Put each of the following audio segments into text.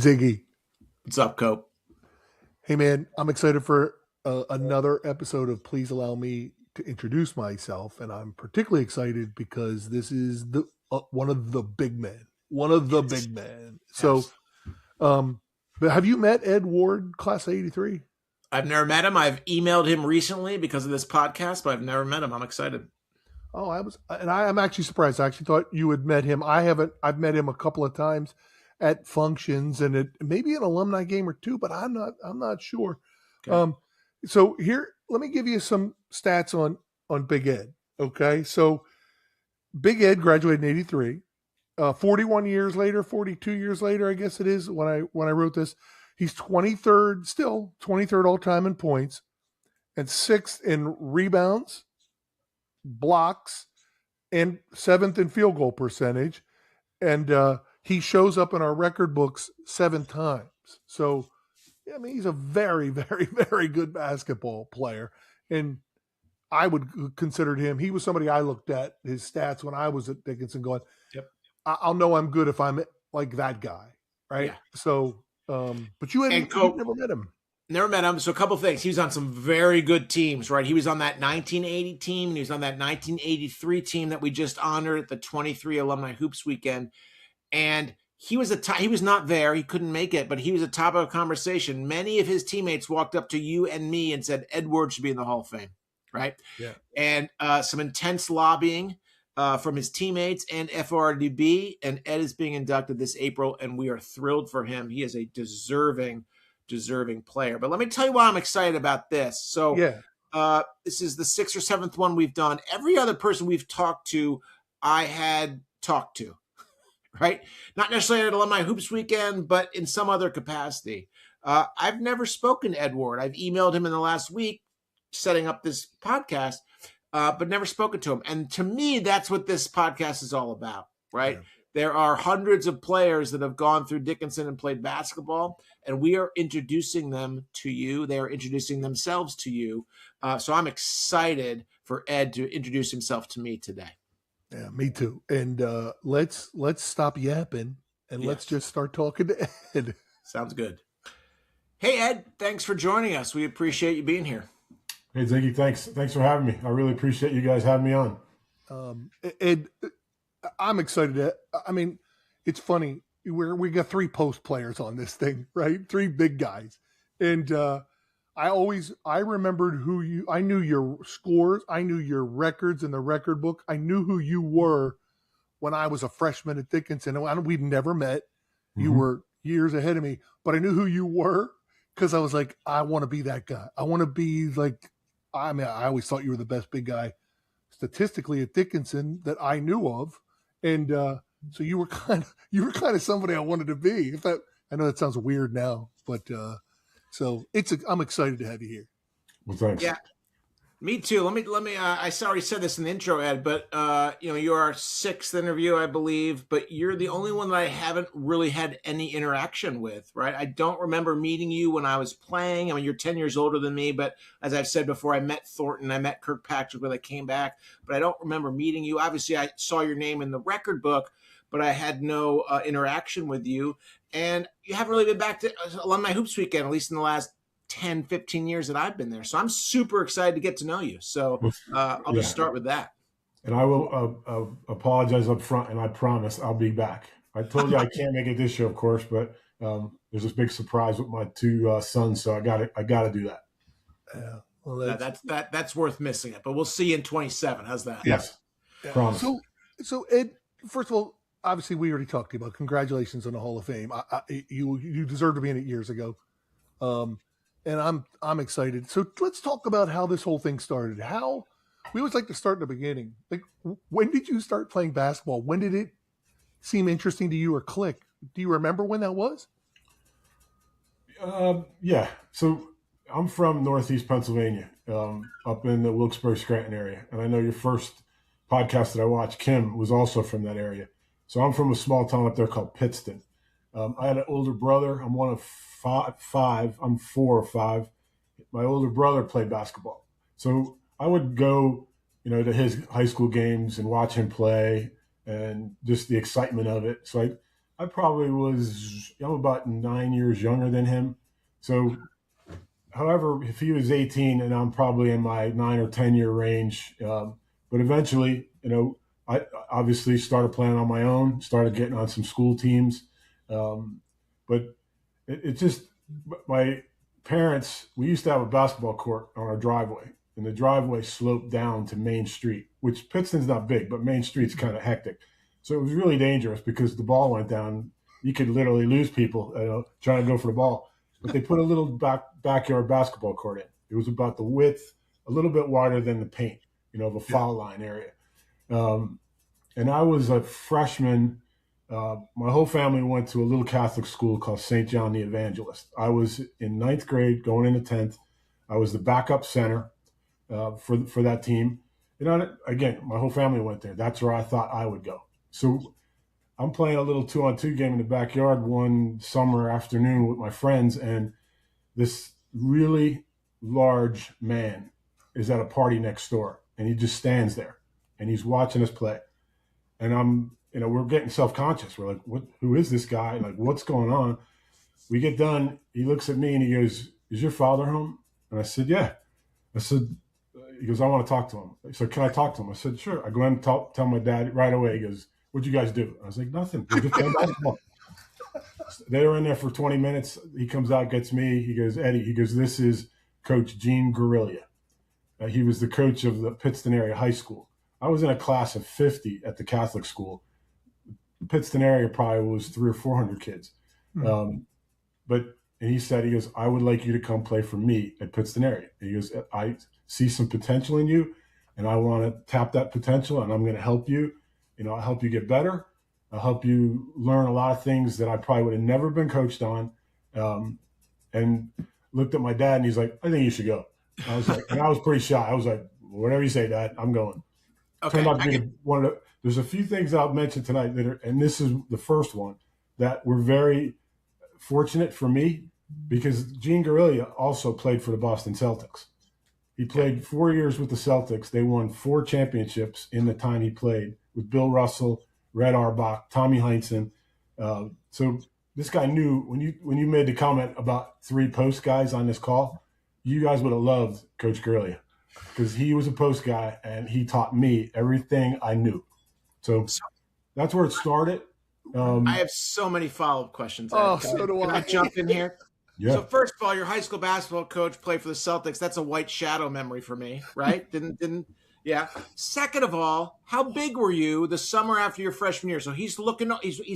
Ziggy. What's up, Cope? Hey, man, I'm excited for another episode of Please Allow Me to Introduce Myself. And I'm particularly excited because this is the one of the big men. One of the big men. So, but have you met Ed Ward, Class 83? I've never met him. I've emailed him recently because of this podcast, but I've never met him. I'm excited. Oh, I'm actually surprised. I actually thought you had met him. I've met him a couple of times at functions and maybe an alumni game or two, but I'm not sure. Okay. So here, let me give you some stats on Big Ed. Okay. So Big Ed graduated in 83, 41 years later, 42 years later, I guess it is when I wrote this, he's 23rd all time in points and 6th in rebounds, blocks, and 7th in field goal percentage. And, he shows up in our record books 7 times. So, I mean, he's a very, very, very good basketball player. And I would consider him, he was somebody I looked at his stats when I was at Dickinson going, yep, I'll know I'm good if I'm like that guy. Right. Yeah. So, but you've never met him. Never met him. So a couple things. He was on some very good teams, right? He was on that 1980 team. And he was on that 1983 team that we just honored at the 23 Alumni Hoops Weekend. And he was he was not there. He couldn't make it, but he was a top of conversation. Many of his teammates walked up to you and me and said, Ed Ward should be in the Hall of Fame, right? Yeah. And some intense lobbying from his teammates and FRDB. And Ed is being inducted this April, and we are thrilled for him. He is a deserving player. But let me tell you why I'm excited about this. So this is the 6th or 7th one we've done. Every other person we've talked to, I had talked to. Right? Not necessarily at Alumni Hoops Weekend, but in some other capacity. I've never spoken to Ed Ward. I've emailed him in the last week setting up this podcast, but never spoken to him. And to me, that's what this podcast is all about, right? Yeah. There are hundreds of players that have gone through Dickinson and played basketball, and we are introducing them to you. They are introducing themselves to you. So I'm excited for Ed to introduce himself to me today. Yeah, me too. And let's stop yapping and let's just start talking to Ed. Sounds good. Hey, Ed, thanks for joining us. We appreciate you being here. Hey, Ziggy, thanks for having me. I really appreciate you guys having me on. Ed, I'm excited. I mean, it's funny. We got 3 post players on this thing, right? 3 big guys. And I remembered I knew your scores. I knew your records in the record book. I knew who you were when I was a freshman at Dickinson. We'd never met. You were years ahead of me, but I knew who you were because I was like, I want to be that guy. I want to be like, I always thought you were the best big guy statistically at Dickinson that I knew of. And so you were kind of somebody I wanted to be. I know that sounds weird now, but so I'm excited to have you here. Well, thanks. Yeah, me too. Let me. I already said this in the intro, Ed, but you're our 6th interview, I believe, but you're the only one that I haven't really had any interaction with, right? I don't remember meeting you when I was playing. I mean, you're 10 years older than me, but as I've said before, I met Thornton, I met Kirkpatrick when I came back, but I don't remember meeting you. Obviously, I saw your name in the record book, but I had no interaction with you. And you haven't really been back to Alumni Hoops Weekend, at least in the last 10, 15 years that I've been there. So I'm super excited to get to know you. So I'll just start with that. And I will apologize up front, and I promise I'll be back. I told you I can't make it this year, of course, but there's this big surprise with my 2 sons, so I got to do that. Yeah, well, that's worth missing it. But we'll see you in 27. How's that? Yes, promise. So Ed, first of all, obviously, we already talked about. Congratulations on the Hall of Fame. You deserve to be in it years ago, and I'm excited. So let's talk about how this whole thing started. We always like to start in the beginning. Like, when did you start playing basketball? When did it seem interesting to you or click? Do you remember when that was? Yeah. So I'm from Northeast Pennsylvania, up in the Wilkes-Barre-Scranton area, and I know your first podcast that I watched, Kim, was also from that area. So I'm from a small town up there called Pittston. I had an older brother. I'm one of five. I'm 4 or 5. My older brother played basketball. So I would go, to his high school games and watch him play and just the excitement of it. So I probably I'm about 9 years younger than him. So, however, if he was 18 and I'm probably in my 9 or 10 year range, but eventually, I obviously started playing on my own, started getting on some school teams. But it just, my parents, we used to have a basketball court on our driveway, and the driveway sloped down to Main Street, which Pittston's not big, but Main Street's kind of hectic. So it was really dangerous because the ball went down. You could literally lose people trying to go for the ball. But they put a little backyard basketball court in. It was about the width, a little bit wider than the paint, of a foul line area. And I was a freshman. My whole family went to a little Catholic school called St. John the Evangelist. I was in 9th grade, going into 10th. I was the backup center for that team. Again, my whole family went there. That's where I thought I would go. So I'm playing a little 2-on-2 game in the backyard one summer afternoon with my friends, and this really large man is at a party next door, and he just stands there, and he's watching us play. And we're getting self-conscious. We're like, who is this guy? Like, what's going on? We get done. He looks at me and he goes, "Is your father home?" And I said, "Yeah." I said, he goes, "I want to talk to him." I said, "Can I talk to him?" I said, "Sure." I go in and tell my dad right away. He goes, "What'd you guys do?" I was like, "Nothing. We're just playing basketball." They were in there for 20 minutes. He comes out, gets me. He goes, "Eddie," he goes, "this is Coach Gene Guerrilla." He was the coach of the Pittston area high school. I was in a class of 50 at the Catholic school. The Pittston area probably was 300 or 400 kids. Mm-hmm. And he said, "I would like you to come play for me at Pittston area." He goes, "I see some potential in you, and I want to tap that potential, and I'm going to help you. I'll help you get better. I'll help you learn a lot of things that I probably would have never been coached on." And looked at my dad, and he's like, "I think you should go." I was like, and I was pretty shy. I was like, "Whatever you say, Dad, I'm going." Okay. Turned out to be there's a few things I'll mention tonight and this is the first one, that were very fortunate for me, because Gene Guerrilla also played for the Boston Celtics. He played 4 years with the Celtics. They won 4 championships in the time he played with Bill Russell, Red Auerbach, Tommy Heinsohn. So this guy knew when you made the comment about 3 post guys on this call, you guys would have loved Coach Guerrilla, because he was a post guy and he taught me everything I knew. So that's where it started. I have so many follow-up questions. Oh, so do I. Can I jump in here? Yeah. So first of all, your high school basketball coach played for the Celtics. That's a white shadow memory for me, right? didn't yeah. Second of all, how big were you the summer after your freshman year? So he's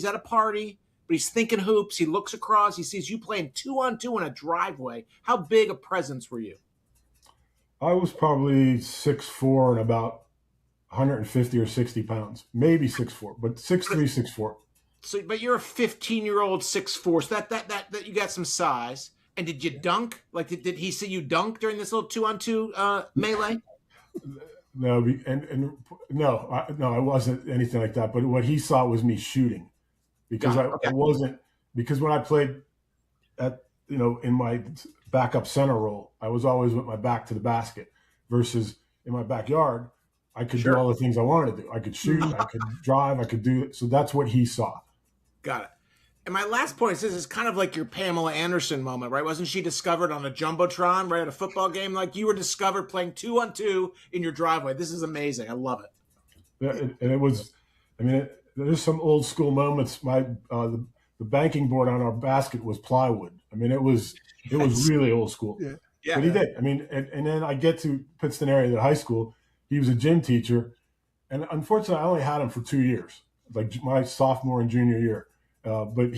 at a party, but he's thinking hoops. He looks across. He sees you playing 2-on-2 in a driveway. How big a presence were you? I was probably 6'4" and about 150 or 60 pounds, maybe 6'4", but 6'3", 6'4". So, but you're a 15-year-old 6'4", so that you got some size. And did you dunk? Like, did he see you dunk during this little 2-on-2 melee? No, I wasn't anything like that. But what he saw was me shooting, because I wasn't, because when I played in my backup center role, I was always with my back to the basket, versus in my backyard, I could do all the things I wanted to do. I could shoot, I could drive, I could do it. So that's what he saw. Got it. And my last point is, this is kind of like your Pamela Anderson moment, right? Wasn't she discovered on a Jumbotron, right, at a football game? Like, you were discovered playing 2-on-2 in your driveway. This is amazing. I love it. Yeah, and it was, there's some old school moments. The banking board on our basket was plywood. It was really old school. Yeah. But he did. And then I get to Pittston area, the high school. He was a gym teacher, and unfortunately, I only had him for 2 years, like my sophomore and junior year. But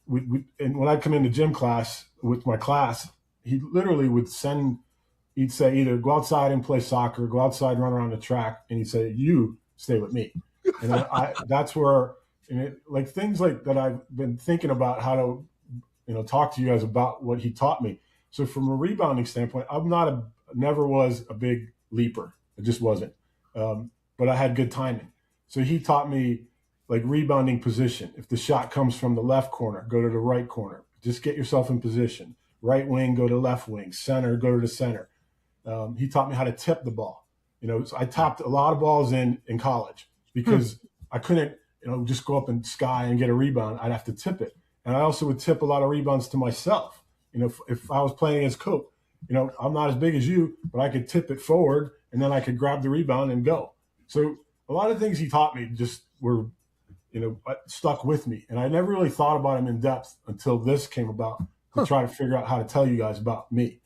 and when I'd come into gym class with my class, he literally he'd say either go outside and play soccer, go outside and run around the track, and he'd say, "You stay with me." And that's where, like things like that, I've been thinking about how to, talk to you guys about what he taught me. So from a rebounding standpoint, never was a big leaper. It just wasn't. But I had good timing. So he taught me, like, rebounding position. If the shot comes from the left corner, go to the right corner. Just get yourself in position. Right wing, go to left wing. Center, go to the center. He taught me how to tip the ball. So I tapped a lot of balls in college, because I couldn't. just go up and sky and get a rebound, I'd have to tip it. And I also would tip a lot of rebounds to myself. If I was playing against Cope, I'm not as big as you, but I could tip it forward and then I could grab the rebound and go. So a lot of things he taught me just were, stuck with me. And I never really thought about him in depth until this came about to try to figure out how to tell you guys about me.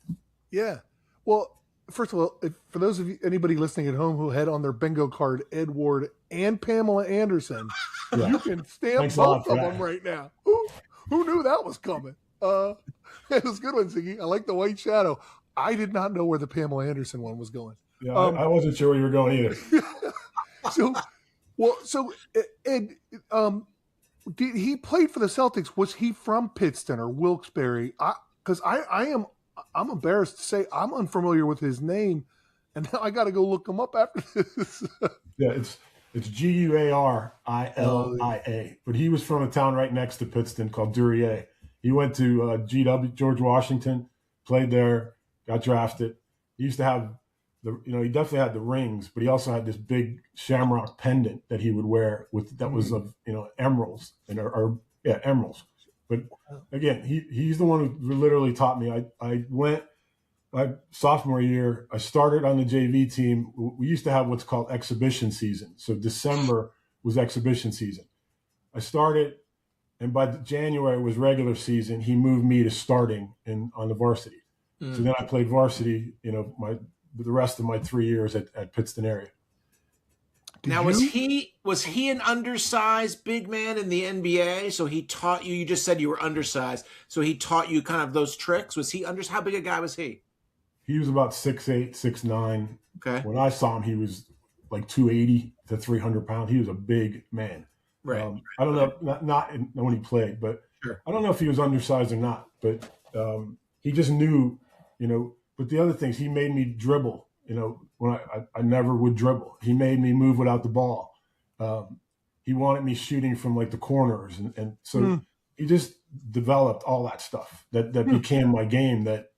Yeah. Well, first of all, for those of you, anybody listening at home who had on their bingo card Ed Ward and Pamela Anderson, you can stamp both of them right now. Who knew that was coming? It was a good one, Ziggy. I like the white shadow. I did not know where the Pamela Anderson one was going. Yeah, I wasn't sure where you were going either. So Ed, he played for the Celtics. Was he from Pittston or Wilkes-Barre? Because I'm embarrassed to say I'm unfamiliar with his name, and now I got to go look him up after this. Yeah, it's Guilia, but he was from a town right next to Pittston called Duryea. He went to GW, George Washington, played there, got drafted. He used to have he definitely had the rings, but he also had this big shamrock pendant that he would wear that was of emeralds emeralds. But again, he's the one who literally taught me. I went my sophomore year. I started on the JV team. We used to have what's called exhibition season. So December was exhibition season. I started, and by January was regular season. He moved me to starting on the varsity. So then I played varsity. The rest of my 3 years at Pittston area. Was he an undersized big man in the NBA? So he taught you. You just said you were undersized. So he taught you kind of those tricks. Was he undersized? How big a guy was he? He was about 6'8", 6'9". Okay. When I saw him, he was like 280 to 300 pounds. He was a big man. Right. I don't know, not when he played, but sure. I don't know if he was undersized or not. But he just knew, But the other things, he made me dribble. When I never would dribble. He made me move without the ball. He wanted me shooting from like the corners, and so he just developed all that stuff that became my game. That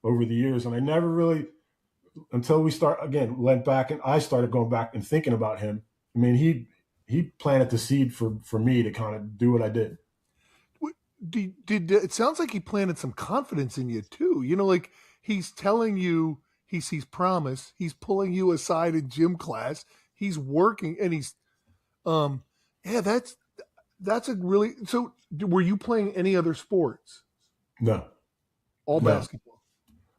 over the years, and I never really, until we went back and I started going back and thinking about him. I mean, he planted the seed for me to kind of do what I did. Did it sounds like he planted some confidence in you too? Like he's telling you. He sees promise. He's pulling you aside in gym class. He's working, and he's, that's a really. So, were you playing any other sports? No, all basketball.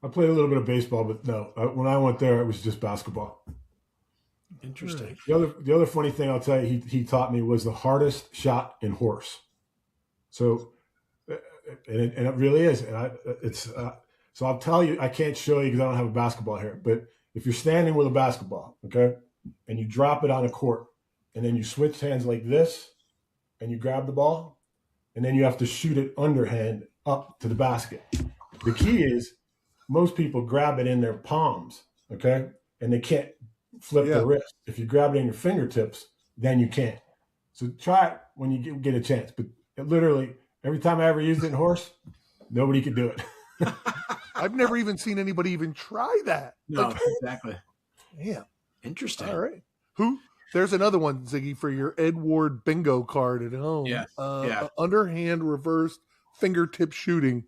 I played a little bit of baseball, but no. When I went there, it was just basketball. Interesting. The other funny thing I'll tell you, he taught me was the hardest shot in horse. So, and it really is, and it's. So I'll tell you, I can't show you because I don't have a basketball here, but if you're standing with a basketball, okay, and you drop it on a court, and then you switch hands like this, and you grab the ball, and then you have to shoot it underhand up to the basket. The key is most people grab it in their palms, okay, and they can't flip their wrist. If you grab it in your fingertips, then you can. So try it when you get a chance. But literally, every time I ever used it in horse, nobody could do it. I've never even seen anybody even try that. No, exactly. Yeah. Interesting. All right. There's another one, Ziggy, for your Ed Ward bingo card at home. Yeah. Underhand reversed fingertip shooting.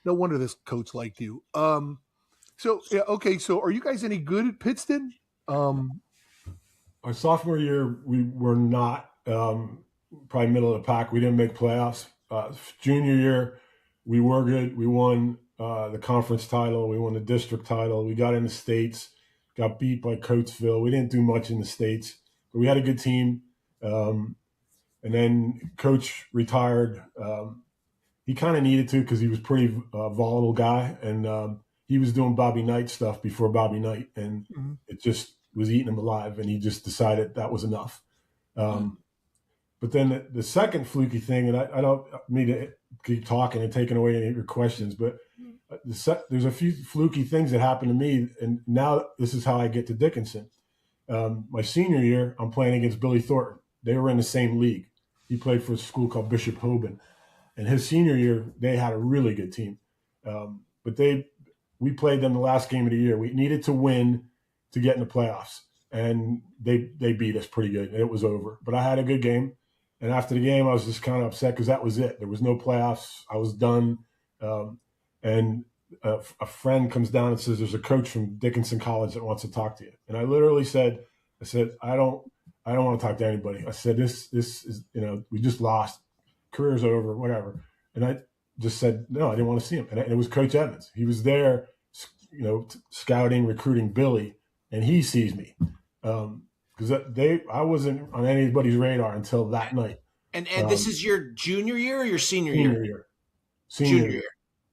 No wonder this coach liked you. So are you guys any good at Pittston? Our sophomore year, we were not probably middle of the pack. We didn't make playoffs. Junior year, we were good. We won the conference title. We won the district title. We got in the States, got beat by Coatesville. We didn't do much in the States, but we had a good team. And then coach retired. He kind of needed to because he was pretty volatile guy. And he was doing Bobby Knight stuff before Bobby Knight. And it just was eating him alive. And he just decided that was enough. But then the second fluky thing, and I don't mean to keep talking and taking away any of your questions, but there's a few fluky things that happened to me, and now this is how I get to Dickinson. My senior year, I'm playing against Billy Thornton. They were in the same league. He played for a school called Bishop Hoban. And his senior year, they had a really good team. But we played them the last game of the year. We needed to win to get in the playoffs. And they beat us pretty good, and it was over. But I had a good game. And after the game, I was just kind of upset because that was it. There was no playoffs. I was done. And a friend comes down and says, there's a coach from Dickinson College that wants to talk to you. And I literally said, I don't want to talk to anybody. I said, this is, we just lost. Career's over, whatever. And I just said, no, I didn't want to see him. And it was Coach Evans. He was there, scouting, recruiting Billy, and he sees me. Because I wasn't on anybody's radar until that night. And this is your junior year or your senior year? Senior year.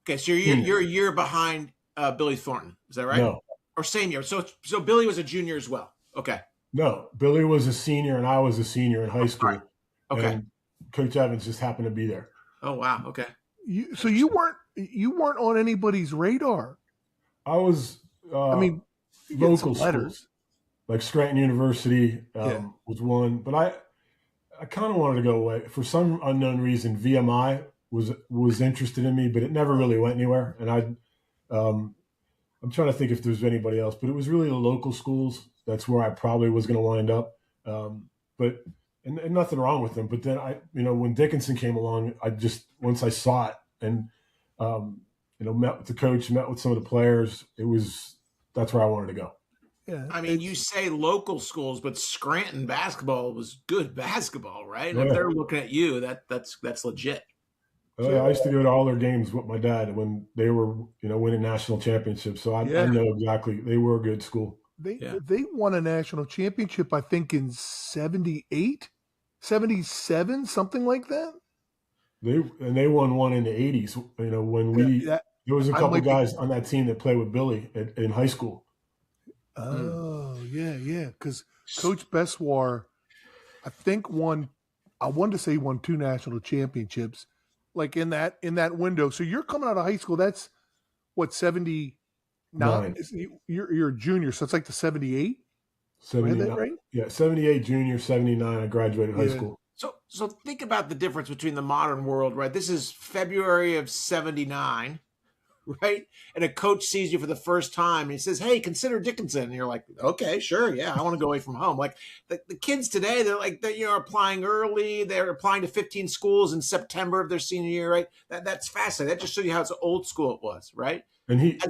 Okay, so you're a year behind Billy Thornton. Is that right? No. Or same year. So Billy was a junior as well. Okay. No, Billy was a senior and I was a senior in high school. Right. Okay. And Coach Evans just happened to be there. Oh wow. Okay. So you weren't on anybody's radar. I was. Local schools, like Scranton University was one, but I kind of wanted to go away for some unknown reason. VMI was interested in me, but it never really went anywhere. And I'm trying to think if there's anybody else, but it was really the local schools. That's where I probably was going to wind up. But nothing wrong with them. But then when Dickinson came along, once I saw it and met with the coach, met with some of the players, that's where I wanted to go. Yeah, I mean, you say local schools, but Scranton basketball was good basketball, right? And Yeah. if they're looking at you, that's legit. Oh, yeah, I used to go to all their games with my dad when they were, winning national championships. So I know exactly. They were a good school. They won a national championship, I think, in 78, 77, something like that. They won one in the 80s. When there was a couple guys on that team that played with Billy in high school. Oh, yeah. Because Coach Beswar, I think I wanted to say he won 2 national championships, like in that window. So you're coming out of high school. That's what, 79? You're a junior, so it's like the 78. 79, right? Yeah, 78 junior, 79. I graduated high school. So think about the difference between the modern world, right? This is February of 79. Right? And a coach sees you for the first time and he says, hey, consider Dickinson. And you're like, okay, sure. Yeah. I want to go away from home. Like the kids today, they're like, applying early. They're applying to 15 schools in September of their senior year, right? That's fascinating. That just shows you how old school it was, right? And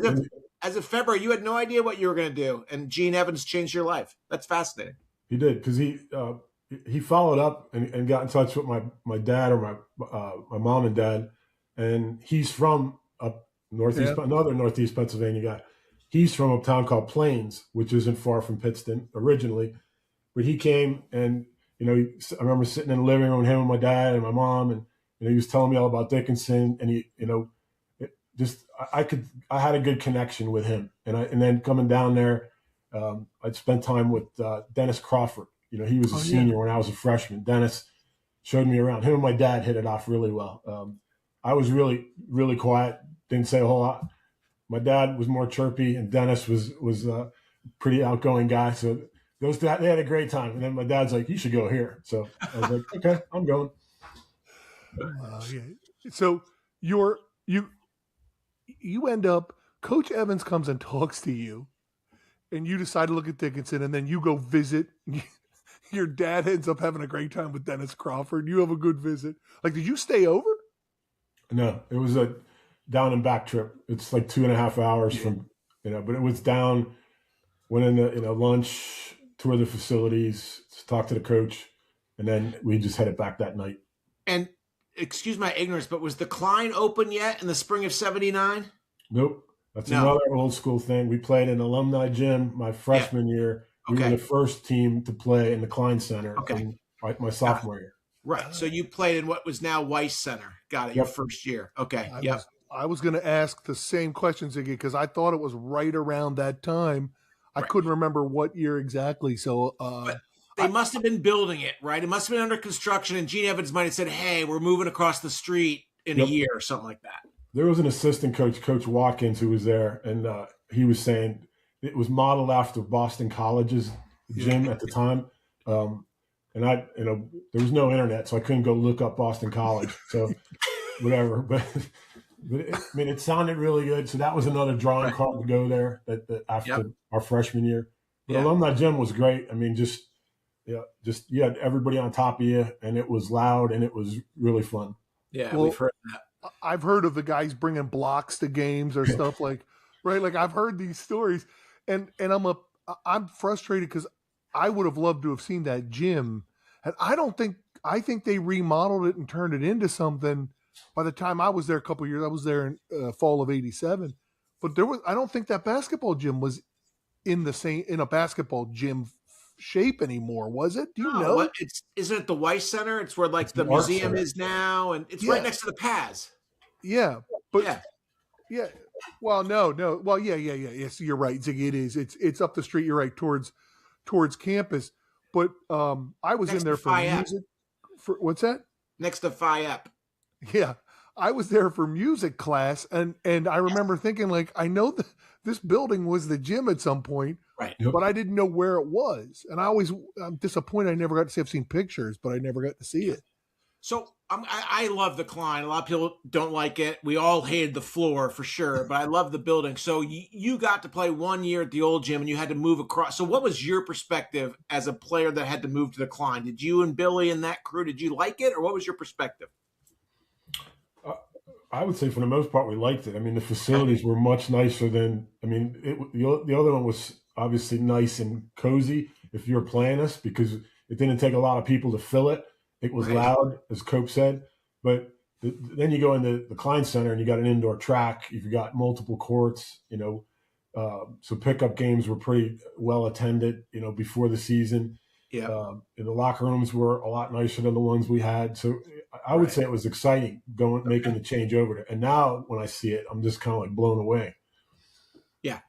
as of February, you had no idea what you were going to do. And Gene Evans changed your life. That's fascinating. He did. Because he followed up and got in touch with my dad or my mom and dad. And he's from another Northeast Pennsylvania guy. He's from a town called Plains, which isn't far from Pittston originally. But he came and, I remember sitting in the living room with him and my dad and my mom, and, he was telling me all about Dickinson, and I had a good connection with him. And then coming down there, I'd spent time with Dennis Crawford. He was a senior when I was a freshman. Dennis showed me around. Him and my dad hit it off really well. I was really, really quiet. Didn't say a whole lot. My dad was more chirpy, and Dennis was a pretty outgoing guy. So they had a great time. And then my dad's like, "You should go here." So I was like, "Okay, I'm going." So you end up. Coach Evans comes and talks to you, and you decide to look at Dickinson, and then you go visit. Your dad ends up having a great time with Dennis Crawford. You have a good visit. Like, did you stay over? No, it was a down and back trip. It's like 2.5 hours from, but it was down, went in lunch, tour the facilities, talk to the coach, and then we just headed back that night. And excuse my ignorance, but was the Klein open yet in the spring of 79? Nope. That's another old school thing. We played in alumni gym my freshman year. We were the first team to play in the Klein Center in my sophomore year. Right. So you played in what was now Weiss Center. Got it. Your first year. Okay. I was going to ask the same question, Ziggy, because I thought it was right around that time. I couldn't remember what year exactly. So but they must have been building it, right? It must have been under construction, and Gene Evans might have said, hey, we're moving across the street in a year or something like that. There was an assistant coach, Coach Watkins, who was there, and he was saying it was modeled after Boston College's gym at the time. And there was no internet, so I couldn't go look up Boston College. So whatever, but it sounded really good. So that was another drawing card to go there after our freshman year. But alumni gym was great. I mean, Yeah, just you had everybody on top of you, and it was loud, and it was really fun. Yeah, Well, we've heard that. I've heard of the guys bringing blocks to games or stuff like, right? Like I've heard these stories, and I'm frustrated because I would have loved to have seen that gym, and I think they remodeled it and turned it into something. By the time I was there a couple of years, I was there in fall of '87, but I don't think that basketball gym was in a basketball gym shape anymore, was it? Do you No, know? isn't it the Weiss Center? It's where like It's the the art museum center. is now, and it's right Yeah, next to the Paz. yeah, but Yeah, yeah. Well, no. Well, yeah. Yes, you're right, Ziggy. It is. It's up the street. You're right towards campus. But I was in next to there for Fayette. music. For what's that? Next to Fayette. Yeah, I was there for music class, and I remember thinking like, I know that this building was the gym at some point, Right. Yep. but I didn't know where it was, and I'm disappointed I never got to see. I've seen pictures, but I never got to see it. So I love the Klein. A lot of people don't like it. We all hated the floor for sure, but I love the building. So you got to play 1 year at the old gym, and you had to move across. So what was your perspective as a player that had to move to the Klein? Did you and Billy and that crew, did you like it, or what was your perspective? I would say for the most part we liked it. I mean, the facilities were much nicer than. I mean, the other one was obviously nice and cozy if you were playing us because it didn't take a lot of people to fill it. It was Right. loud, as Cope said, but then you go into the Klein Center and you got an indoor track. You've got multiple courts. So pickup games were pretty well attended. Before the season. Yeah. And the locker rooms were a lot nicer than the ones we had. So I would say it was exciting making the change over there. And now when I see it, I'm just kind of like blown away. Yeah.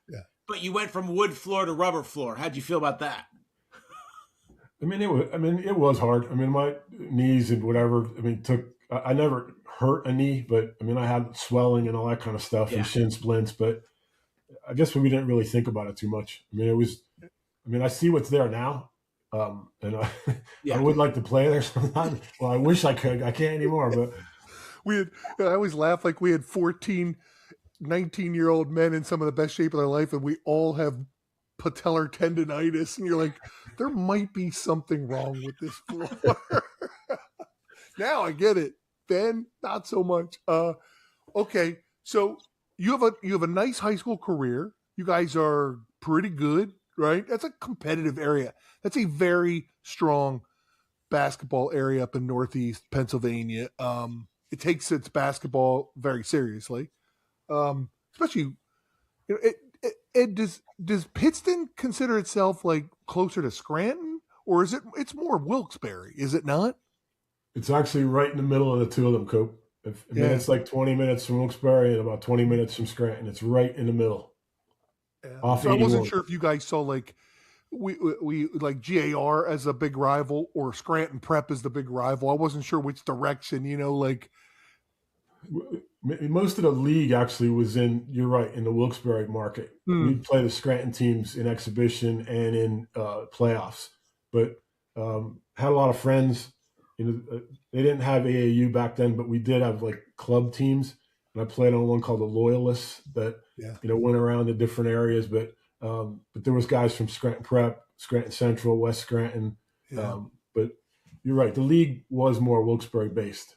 But you went from wood floor to rubber floor. How'd you feel about that? I mean, it was hard. I mean, my knees and whatever. I mean, I never hurt a knee, but I mean, I had swelling and all that kind of stuff and shin splints. But I guess we didn't really think about it too much. I mean, I see what's there now. And I would like to play there sometime. Well, I wish I could. I can't anymore. But I always laugh like we had 14, 19-year-old men in some of the best shape of their life, and we all have patellar tendonitis, and you're like, there might be something wrong with this floor. Now I get it. Then not so much. Okay, so you have a nice high school career. You guys are pretty good, right? That's a competitive area. That's a very strong basketball area up in Northeast Pennsylvania. It takes its basketball very seriously, especially. Does Pittston consider itself like closer to Scranton, or is it's more Wilkes-Barre? Is it not? It's actually right in the middle of the two of them, Cope. It's like 20 minutes from Wilkes-Barre and about 20 minutes from Scranton. It's right in the middle. Yeah. So I wasn't sure if you guys saw like we like GAR as a big rival or Scranton Prep as the big rival. I wasn't sure which direction, like. Most of the league actually was you're right, in the Wilkes-Barre market. We'd play the Scranton teams in exhibition and in playoffs. But had a lot of friends. They didn't have AAU back then, but we did have like club teams. And I played on one called the Loyalists that went around to different areas. But there was guys from Scranton Prep, Scranton Central, West Scranton. Yeah. But you're right, the league was more Wilkes-Barre based.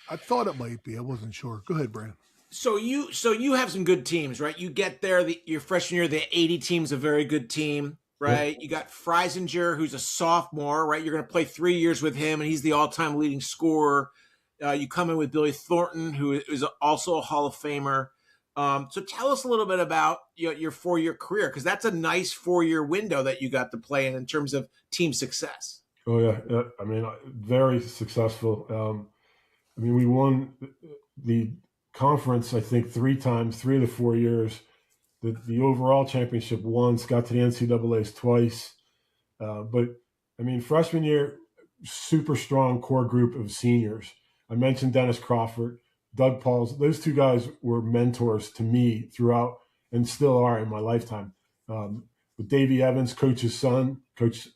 I thought it might be. I wasn't sure. Go ahead, Brandon. So you have some good teams, right? You get there, your freshman year, the 80 team's a very good team, right? Yep. You got Freisinger, who's a sophomore, right? You're going to play 3 years with him, and he's the all-time leading scorer. You come in with Billy Thornton, who is also a Hall of Famer. So tell us a little bit about your 4-year career, because that's a nice 4-year window that you got to play in terms of team success. Oh, yeah. I mean, very successful. We won the conference, I think, 3 times, 3 of the 4 years. The overall championship once, got to the NCAAs twice. But, freshman year, super strong core group of seniors. I mentioned Dennis Crawford, Doug Pauls. Those 2 guys were mentors to me throughout and still are in my lifetime. With Davey Evans, Coach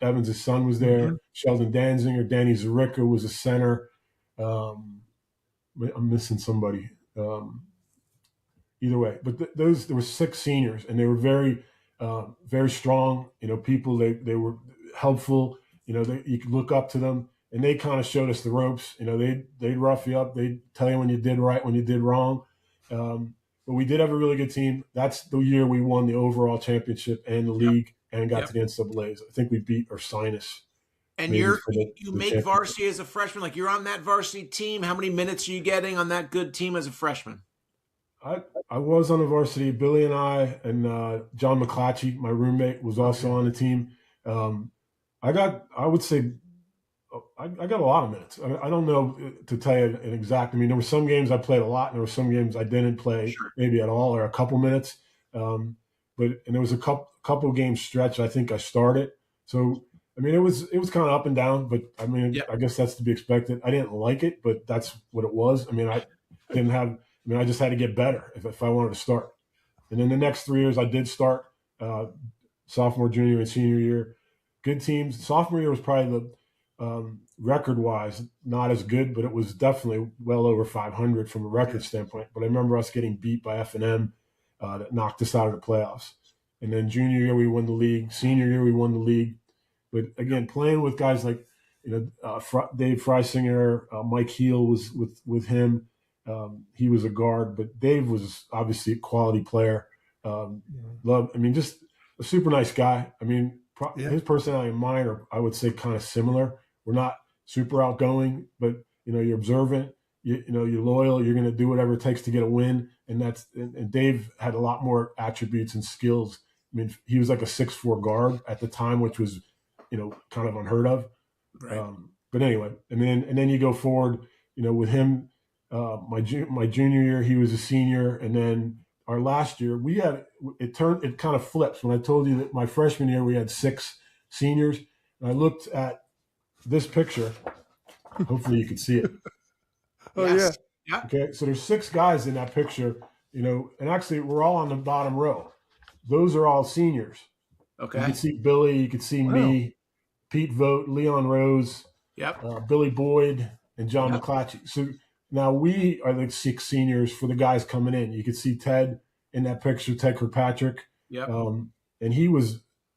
Evans' son was there. Mm-hmm. Sheldon Danziger, Danny Zarica was a center. I'm missing somebody. Either way, but there were 6 seniors, and they were very, very strong. People, they were helpful. you could look up to them, and they kind of showed us the ropes. They'd rough you up. They'd tell you when you did right, when you did wrong. But we did have a really good team. That's the year we won the overall championship and the league and got to the NCAAs. I think we beat Ursinus. And you make varsity as a freshman. Like, you're on that varsity team. How many minutes are you getting on that good team as a freshman? I was on the varsity. Billy and I and John McClatchy, my roommate, was also on the team. I got a lot of minutes. I don't know to tell you an exact. I mean, there were some games I played a lot, and there were some games I didn't play maybe at all or a couple minutes. And there was a couple games stretch I think I started. So I mean, it was kind of up and down, but I mean, I guess that's to be expected. I didn't like it, but that's what it was. I mean, I just had to get better if I wanted to start. And then the next 3 years, I did start sophomore, junior, and senior year. Good teams. Sophomore year was probably the record-wise not as good, but it was definitely well over 500 from a record standpoint. But I remember us getting beat by F&M that knocked us out of the playoffs. And then junior year, we won the league. Senior year, we won the league. But again, playing with guys like Dave Freisinger, Mike Heel was with him. He was a guard, but Dave was obviously a quality player. Just a super nice guy. I mean, his personality and mine are, I would say, kind of similar. We're not super outgoing, but you're observant. You're loyal. You're going to do whatever it takes to get a win. And Dave had a lot more attributes and skills. I mean, he was like a 6'4" guard at the time, which was kind of unheard of. Right. But anyway, and then you go forward. With him. My junior year, he was a senior, and then our last year, it kind of flips. When I told you that my freshman year we had 6 seniors, and I looked at this picture. Hopefully, you can see it. Yeah. Okay, so there's 6 guys in that picture, and actually we're all on the bottom row. Those are all seniors. Okay, you can see Billy, you can see me, Pete Vogt, Leon Rose, Billy Boyd, and John McClatchy. So now we are the 6 seniors for the guys coming in. You can see Ted in that picture, Ted Kirkpatrick. Yep. And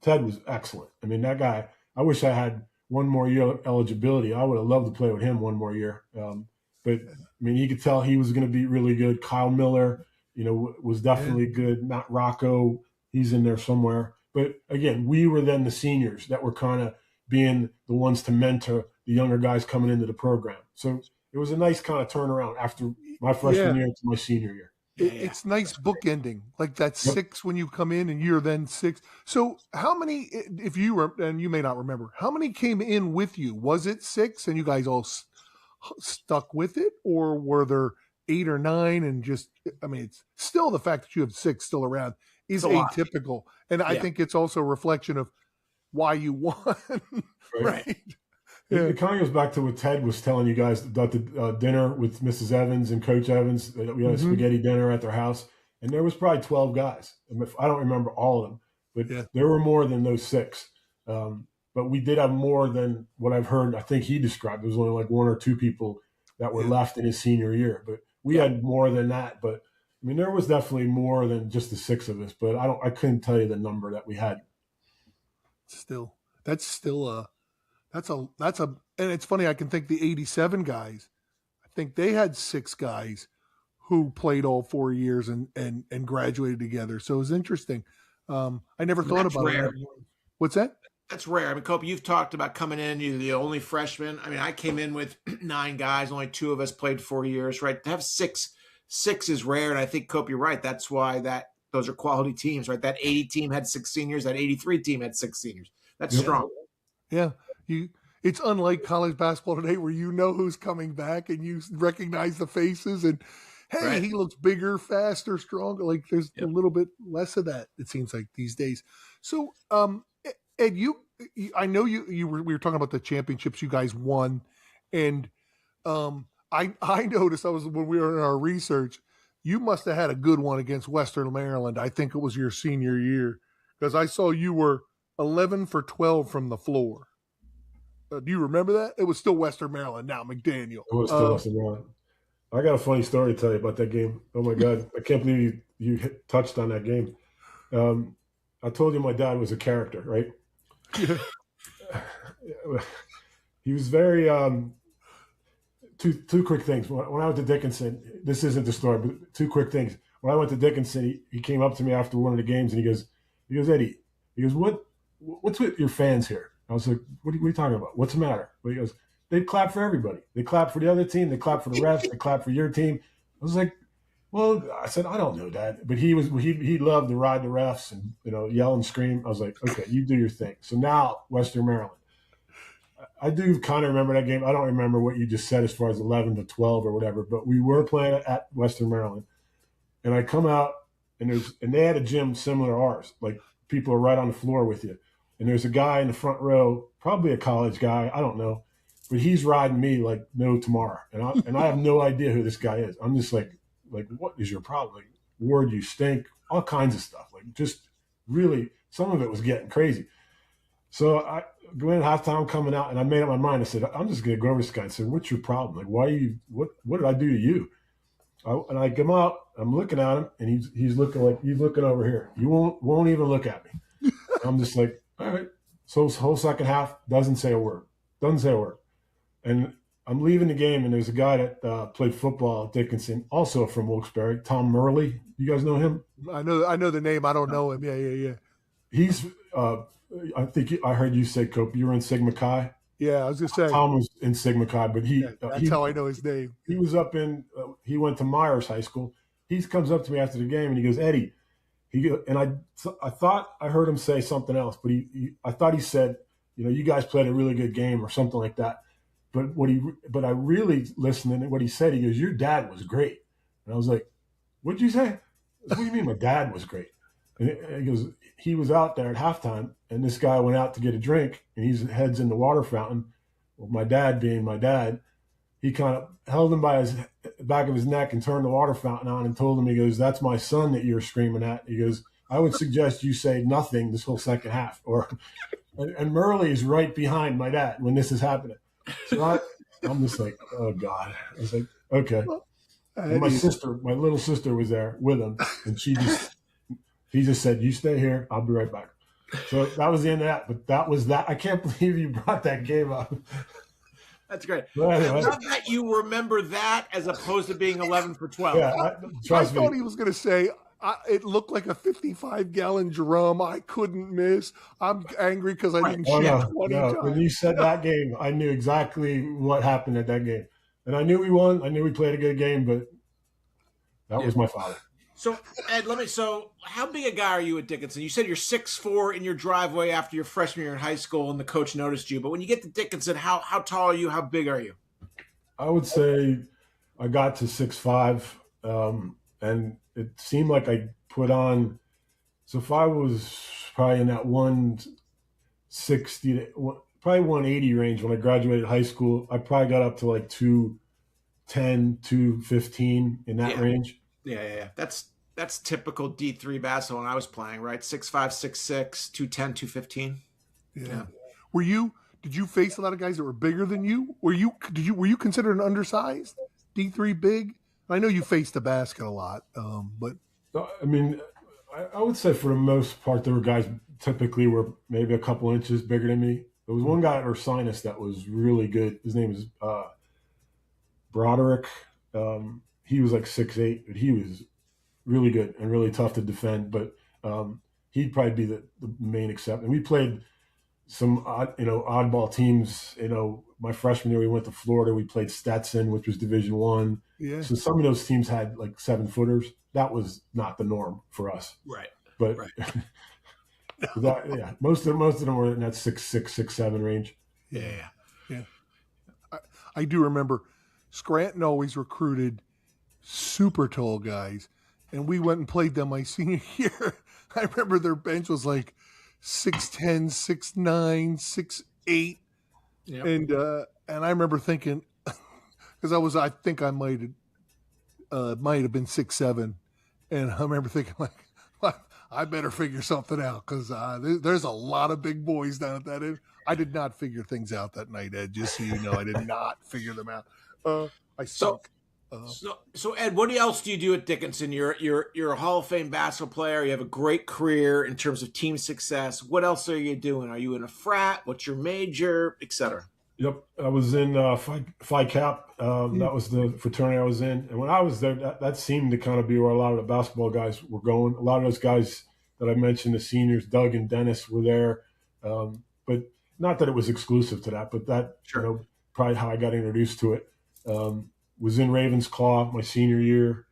Ted was excellent. I mean, that guy, I wish I had one more year eligibility. I would have loved to play with him one more year. But I mean, you could tell he was going to be really good. Kyle Miller, was definitely good. Matt Rocco, he's in there somewhere. But again, we were then the seniors that were kind of being the ones to mentor the younger guys coming into the program. So it was a nice kind of turnaround after my freshman year to my senior year. It's nice bookending, like that 6 when you come in and you're then 6. So how many, if you were, and you may not remember, how many came in with you? Was it 6 and you guys all stuck with it, or were there 8 or 9 and just, I mean, it's still the fact that you have 6 still around is atypical. And I think it's also a reflection of why you won. Right. It kind of goes back to what Ted was telling you guys about the dinner with Mrs. Evans and Coach Evans. We had a spaghetti dinner at their house, and there was probably 12 guys. I don't remember all of them, but there were more than those 6. But we did have more than what I've heard. I think he described. There was only like 1 or 2 people that were left in his senior year, but we had more than that. But I mean, there was definitely more than just the 6 of us. But I couldn't tell you the number that we had. That's a, and it's funny. I can think the 87 guys. I think they had 6 guys who played all 4 years and graduated together. So it was interesting. I never thought about it. What's that? That's rare. I mean, Cope, you've talked about coming in. You're the only freshman. I mean, I came in with 9 guys. Only 2 of us played 4 years, right? To have 6 is rare. And I think, Cope, you're right. That's why those are quality teams, right? That 80 team had 6 seniors. That 83 team had 6 seniors. That's strong. Yeah. It's unlike college basketball today where you know who's coming back and you recognize the faces and, hey, he looks bigger, faster, stronger. Like there's a little bit less of that, it seems like, these days. So, Ed, I know we were talking about the championships you guys won, and I noticed when we were in our research, you must have had a good one against Western Maryland. I think it was your senior year, because I saw you were 11 for 12 from the floor. Do you remember that? It was still Western Maryland now, McDaniel. It was still Western Maryland. I got a funny story to tell you about that game. Oh my God, I can't believe you touched on that game. I told you my dad was a character, right? he was very two quick things. When I went to Dickinson, this isn't the story, but two quick things. When I went to Dickinson, he came up to me after one of the games and he goes, Eddie, he goes, what's with your fans here? I was like, what are you talking about? What's the matter? But he goes, they clap for everybody. They clap for the other team. They clap for the refs. They clap for your team. I was like, well, I said, I don't know that. But he loved to ride the refs and, yell and scream. I was like, okay, you do your thing. So now Western Maryland. I do kind of remember that game. I don't remember what you just said as far as 11 to 12 or whatever, but we were playing at Western Maryland. And I come out and they had a gym similar to ours. Like people are right on the floor with you. And there's a guy in the front row, probably a college guy, I don't know, but he's riding me like no tomorrow. And I have no idea who this guy is. I'm just like, what is your problem? Like, Ward, you stink, all kinds of stuff. Like, just really, some of it was getting crazy. So I go in at halftime, coming out, and I made up my mind. I said, I'm just going to go over to this guy and say, what's your problem? Like, what did I do to you? And I come out, I'm looking at him, and he's looking like, he's looking over here. You won't even look at me. I'm just like, all right. So whole second half, doesn't say a word. And I'm leaving the game, and there's a guy that played football at Dickinson, also from Wilkes-Barre, Tom Murley. You guys know him? I know the name. I don't know him. Yeah. He's I think I heard you say, Cope, you were in Sigma Chi. Yeah, I was just saying. Tom was in Sigma Chi, but that's how I know his name. He was up in. He went to Myers High School. He comes up to me after the game and he goes, Eddie. I thought I heard him say something else, but I thought he said, you guys played a really good game or something like that. But I really listened to what he said. He goes, your dad was great. And I was like, what'd you say? What do you mean my dad was great? And he goes, he was out there at halftime, and this guy went out to get a drink, and he heads in the water fountain. Well, my dad being my dad, he kind of held him by his back of his neck and turned the water fountain on and told him, he goes, that's my son that you're screaming at. He goes, I would suggest you say nothing this whole second half. And Murley is right behind my dad when this is happening. So I'm just like, oh, God. I was like, okay. And my little sister was there with him, and he just said, you stay here. I'll be right back. So that was the end of that. But that was that. I can't believe you brought that game up. That's great. Anyway. I love that you remember that as opposed to being 11 for 12. Yeah, I thought he was going to say, it looked like a 55-gallon drum I couldn't miss. I'm angry because I didn't shoot 20 times. When you said that game, I knew exactly what happened at that game. And I knew we won. I knew we played a good game, but that was my father. So, Ed, so how big a guy are you at Dickinson? You said you're 6'4" in your driveway after your freshman year in high school and the coach noticed you. But when you get to Dickinson, how tall are you? How big are you? I would say I got to 6'5", and it seemed like I put on – so if I was probably in that 160 – probably 180 range when I graduated high school, I probably got up to like 210, 215 in that range. Yeah. That's typical D3 basketball when I was playing, right? 6'5", 6'6", 210, 215. Yeah. Did you face a lot of guys that were bigger than you? Were you considered an undersized D3 big? I know you faced the basket a lot, but I mean, I would say for the most part there were guys typically were maybe a couple inches bigger than me. There was one guy at Ursinus that was really good. His name is Broderick. He was like 6'8", but he was really good and really tough to defend. But he'd probably be the main exception. We played some oddball teams. My freshman year we went to Florida. We played Stetson, which was Division I. Yeah. So some of those teams had like 7-footers. That was not the norm for us. Right. But most of them were in that 6'6", 6'7" range. Yeah. I do remember Scranton always recruited super tall guys, and we went and played them my senior year. I remember their bench was like 6'10", 6'9", 6'8", and I remember thinking, because I think I might have been 6'7", and I remember thinking like, I better figure something out because there's a lot of big boys down at that end. I did not figure things out that night, Ed. Just so you know, I did not figure them out. I sunk. So Ed, what else do you do at Dickinson? You're a Hall of Fame basketball player. You have a great career in terms of team success. What else are you doing? Are you in a frat? What's your major, etc.? Yep, I was in Phi Cap. That was the fraternity I was in, and when I was there, that seemed to kind of be where a lot of the basketball guys were going. A lot of those guys that I mentioned, the seniors, Doug and Dennis, were there, but not that it was exclusive to that, but that probably how I got introduced to it. Was in Ravensclaw my senior year.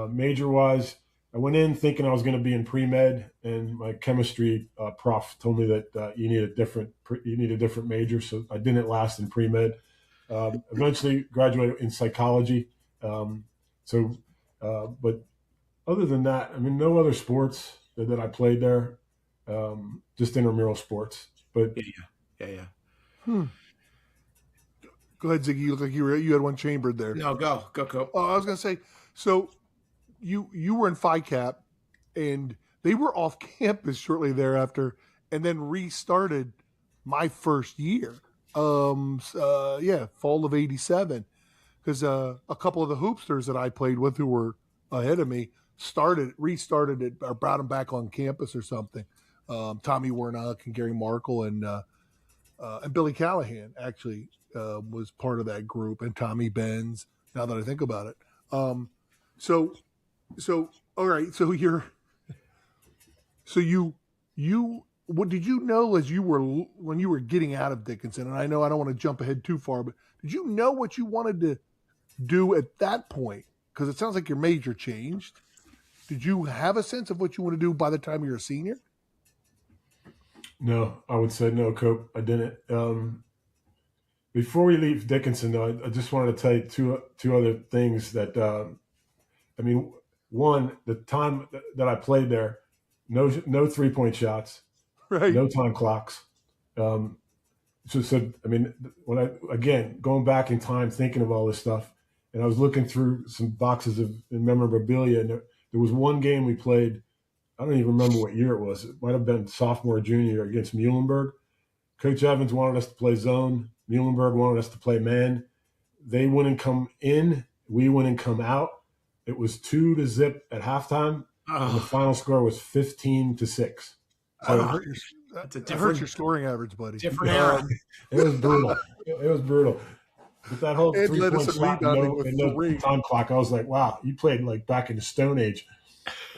Major wise, I went in thinking I was going to be in pre-med, and my chemistry prof told me that you need a different major, so I didn't last in pre-med. Eventually graduated in psychology. But other than that, I mean, no other sports that I played there, just intramural sports. But yeah. Go ahead, Ziggy. You look like you had one chambered there. No, go. Oh, I was going to say, so you were in Phi Cap, and they were off campus shortly thereafter, and then restarted my first year. Fall of '87, because a couple of the hoopsters that I played with who were ahead of me restarted it, or brought them back on campus or something. Tommy Warnock and Gary Markle and Billy Callahan actually was part of that group, and Tommy Benz. Now that I think about it, so all right. So what did you know when you were getting out of Dickinson? And I know I don't want to jump ahead too far, but did you know what you wanted to do at that point? Because it sounds like your major changed. Did you have a sense of what you want to do by the time you're a senior? No, I would say no, Cope. I didn't. Before we leave Dickinson, though, I just wanted to tell you two other things that, one, the time that I played there, no 3-point shots, right? No time clocks. When going back in time, thinking of all this stuff, and I was looking through some boxes of memorabilia, and there was one game we played. I don't even remember what year it was. It might have been sophomore or junior year against Muhlenberg. Coach Evans wanted us to play zone. Muhlenberg wanted us to play man. They wouldn't come in. We wouldn't come out. It was 2-0 at halftime, and the final score was 15-6. So that hurts your scoring average, buddy. Different era. It was brutal. It was brutal. But that whole 3-point shot and no time clock, I was like, wow, you played like back in the Stone Age.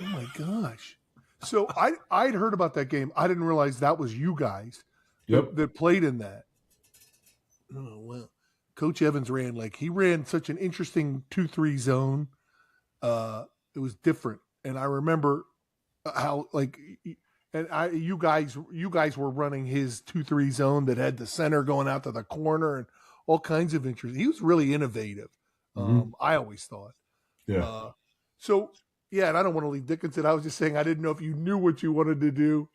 Oh my gosh. So I'd heard about that game. I didn't realize that was you guys that played in that. Oh, well, Coach Evans ran such an interesting 2-3 zone. It was different. And I remember how you guys were running his 2-3 zone that had the center going out to the corner and all kinds of interest. He was really innovative. I always thought. Yeah. And I don't want to leave Dickinson. I was just saying I didn't know if you knew what you wanted to do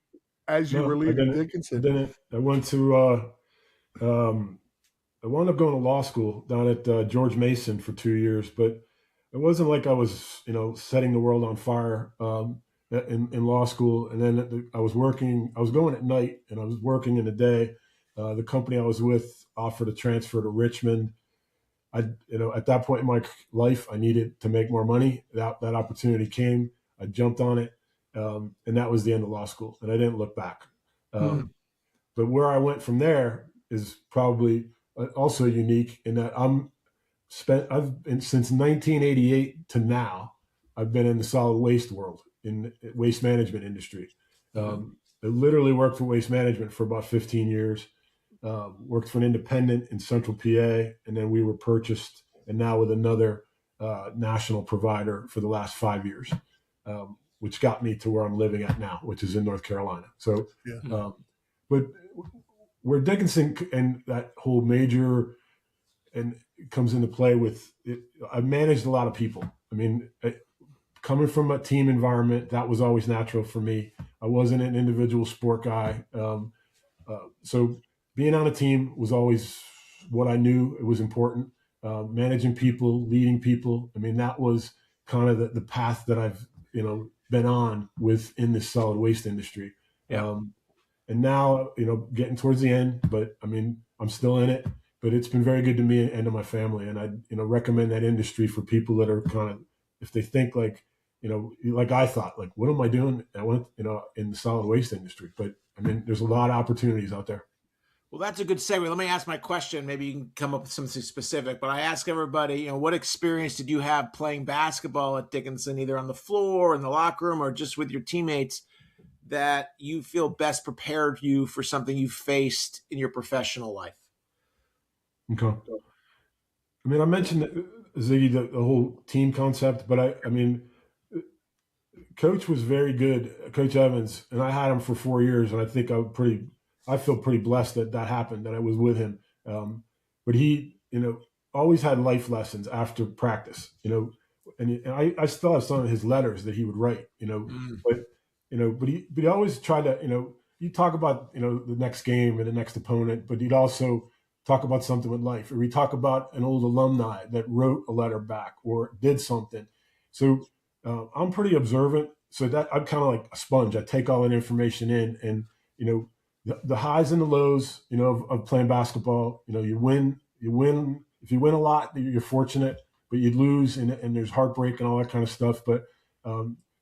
as you were leaving Dickinson. I didn't. I went to I wound up going to law school down at George Mason for 2 years, but it wasn't like I was, setting the world on fire in law school. And then I was going at night and I was working in the day. The company I was with offered a transfer to Richmond. At that point in my life, I needed to make more money. That opportunity came. I jumped on it, and that was the end of law school. And I didn't look back. But where I went from there is probably also unique in that since 1988 to now, I've been in the solid waste world, in the waste management industry. I literally worked for waste management for about 15 years. Worked for an independent in Central PA, and then we were purchased, and now with another national provider for the last 5 years, which got me to where I'm living at now, which is in North Carolina. So, but where Dickinson and that whole major and comes into play with it, I managed a lot of people. I mean, coming from a team environment, that was always natural for me. I wasn't an individual sport guy, so being on a team was always what I knew it was important. Managing people, leading people. I mean, that was kind of the path that I've, been on within this solid waste industry. Yeah. And now, getting towards the end, but I mean, I'm still in it. but it's been very good to me and to my family. And I, recommend that industry for people that are kind of, if they think like, like I thought, like, what am I doing? I went, in the solid waste industry, but I mean, there's a lot of opportunities out there. Well, that's a good segue. Let me ask my question. Maybe you can come up with something specific, but I ask everybody, what experience did you have playing basketball at Dickinson, either on the floor, in the locker room, or just with your teammates, that you feel best prepared you for something you faced in your professional life? Okay. I mean, I mentioned Ziggy, the whole team concept, but I mean, Coach was very good, Coach Evans, and I had him for 4 years, and I think I feel pretty blessed that happened, that I was with him. But he, always had life lessons after practice, and I still have some of his letters that he would write, but he always tried to, you talk about, the next game and the next opponent, but he'd also talk about something with life, or we talk about an old alumni that wrote a letter back or did something. So I'm pretty observant, so that I'm kind of like a sponge. I take all that information in, and the highs and the lows, of playing basketball. You win. If you win a lot, you're fortunate, but you lose, and there's heartbreak and all that kind of stuff. But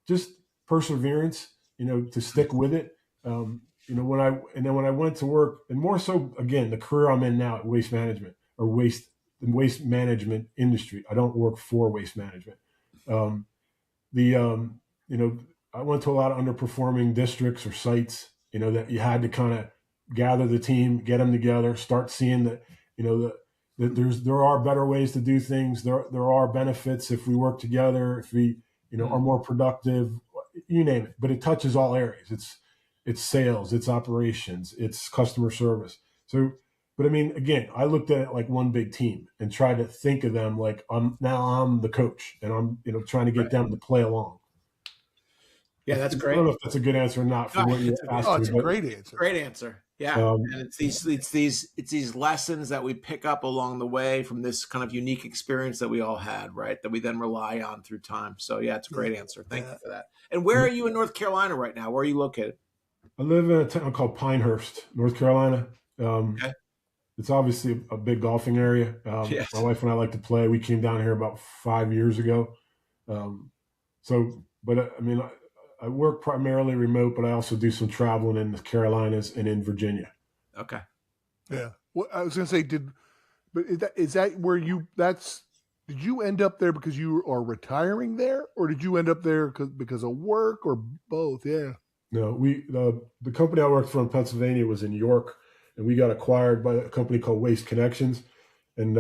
just perseverance, to stick with it. When I went to work, and more so again, the career I'm in now at Waste Management, or the waste management industry. I don't work for waste management. I went to a lot of underperforming districts or sites, that you had to kind of gather the team, get them together, start seeing that, that there are better ways to do things. There are benefits if we work together, if we, are more productive, you name it. But it touches all areas. It's sales, it's operations, it's customer service. So, but I mean, again, I looked at it like one big team and tried to think of them like I'm the coach, and I'm, trying to get them to play along. Yeah, that's great. I don't know if that's a good answer or not for what you asked. It's a great answer. Great answer. Yeah, and it's these lessons that we pick up along the way from this kind of unique experience that we all had, right? That we then rely on through time. So yeah, it's a great answer. Thank you for that. And where are you in North Carolina right now? Where are you located? I live in a town called Pinehurst, North Carolina. Okay. It's obviously a big golfing area. Yes. My wife and I like to play. We came down here about 5 years ago. But I mean, I work primarily remote, but I also do some traveling in the Carolinas and in Virginia. Okay. Yeah. Well, I was going to say, is that where did you end up there because you are retiring there, or did you end up there because of work, or both? Yeah. No, the company I worked for in Pennsylvania was in York, and we got acquired by a company called Waste Connections, and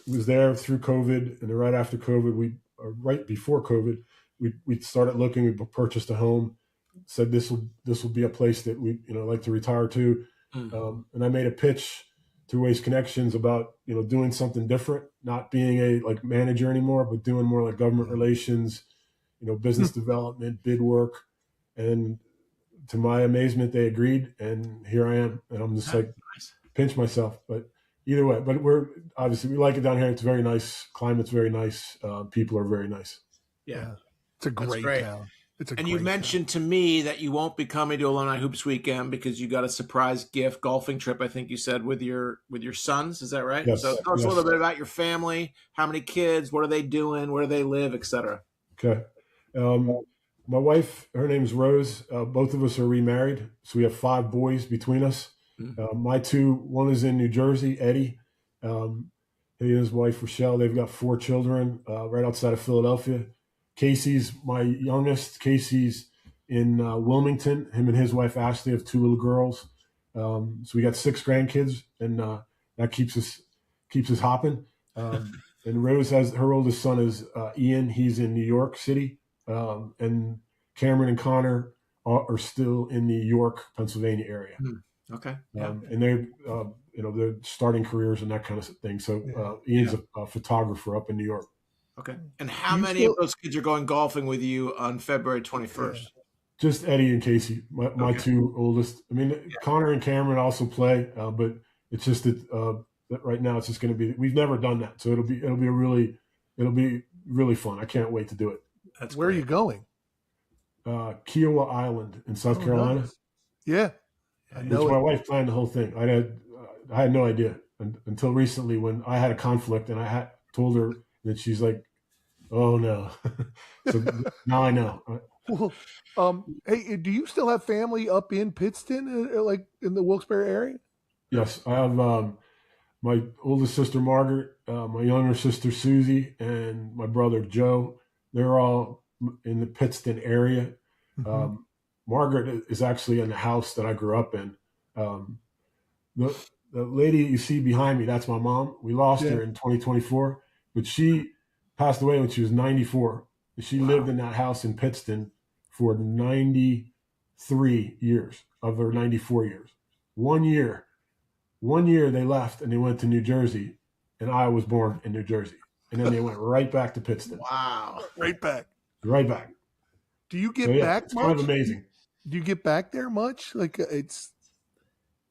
was there through COVID, and then right after COVID, right before COVID, we started looking. We purchased a home. Said this will be a place that we like to retire to, and I made a pitch to Waste Connections about doing something different, not being a manager anymore, but doing more like government relations, business development, bid work. And to my amazement, they agreed, and here I am. And I'm just pinch myself. But either way, but we like it down here. It's very nice. Climate's very nice. People are very nice. Yeah. It's a great town. And you mentioned to me that you won't be coming to Alumni Hoops Weekend because you got a surprise gift golfing trip, I think you said, with your sons. Is that right? Yes. So tell us a little bit about your family. How many kids? What are they doing? Where do they live, et cetera? Okay. My wife, her name's Rose. Both of us are remarried. So we have 5 boys between us. My 2, one is in New Jersey, Eddie. He and his wife, Rochelle, they've got 4 children right outside of Philadelphia. Casey's my youngest. Casey's in Wilmington. Him and his wife, Ashley, have 2 little girls. So we got 6 grandkids, and that keeps us hopping. And Rose her oldest son is Ian. He's in New York City. And Cameron and Connor are still in the York, Pennsylvania area. Okay. And they're, they're starting careers and that kind of thing. So Ian's a photographer up in New York. Okay. And how many of those kids are going golfing with you on February 21st? Just Eddie and Casey, my 2 oldest. I mean, Connor and Cameron also play, but it's just that right now it's just going to be. We've never done that, so it'll be really fun. I can't wait to do it. That's Where great. are you going? Kiowa Island in South Carolina. Nice. Yeah, I know. My wife planned the whole thing. I had no idea. until recently when I had a conflict and I told her that, she's like, oh no. So now I know. Well, hey, do you still have family up in Pittston, like in the Wilkes-Barre area? Yes, I have my oldest sister Margaret, my younger sister Susie, and my brother Joe. They're all in the Pittston area. Mm-hmm. Margaret is actually in the house that I grew up in. The lady you see behind me, that's my mom. We lost her in 2024, but she passed away when she was 94. She lived in that house in Pittston for 93 years of her 94 years. 1 year they left and they went to New Jersey, and I was born in New Jersey. And then they went right back to Pittston. Wow. Right back. Right back. Do you get back it's much? kind of amazing. Do you get back there much? Like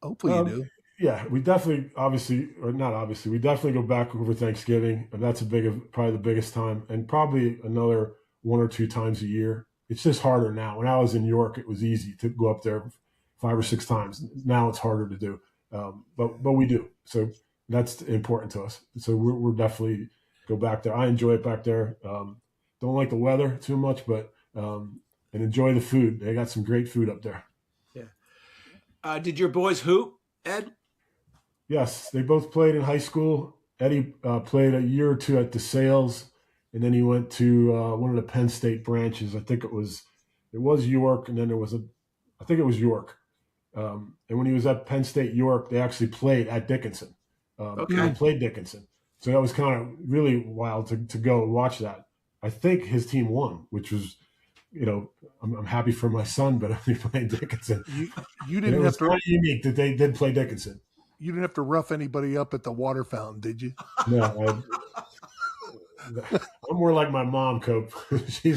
hopefully you do. Yeah, we definitely, we definitely go back over Thanksgiving, and that's probably the biggest time, and probably another 1 or 2 times a year. It's just harder now. When I was in York, it was easy to go up there 5 or 6 times. Now it's harder to do, but we do. So that's important to us. So we're definitely go back there. I enjoy it back there. Don't like the weather too much, but and enjoy the food. They got some great food up there. Yeah. Did your boys hoop, Ed? Yes, they both played in high school. Eddie played a year or 2 at DeSales, and then he went to one of the Penn State branches. I think it was York, and then I think it was York. And when he was at Penn State York, they actually played at Dickinson. They played Dickinson. So that was kind of really wild to go and watch that. I think his team won, which was, I'm happy for my son, but he played Dickinson. You didn't have to. It was unique that they did play Dickinson. You didn't have to rough anybody up at the water fountain, did you? No, I'm more like my mom, Cope. He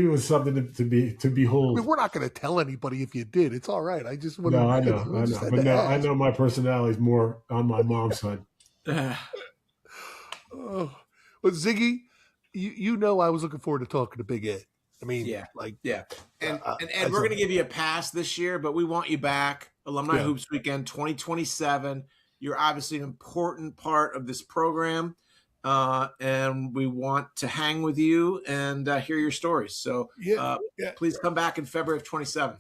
was something to behold. I mean, we're not going to tell anybody if you did. It's all right. I just want to. No, I know. But no, I know my personality is more on my mom's side. But Ziggy, I was looking forward to talking to Big Ed. I mean, yeah. And Ed, we're going to give you a pass this year, but we want you back. Alumni Hoops Weekend 2027. You're obviously an important part of this program, and we want to hang with you and hear your stories. So please come back in February of 27.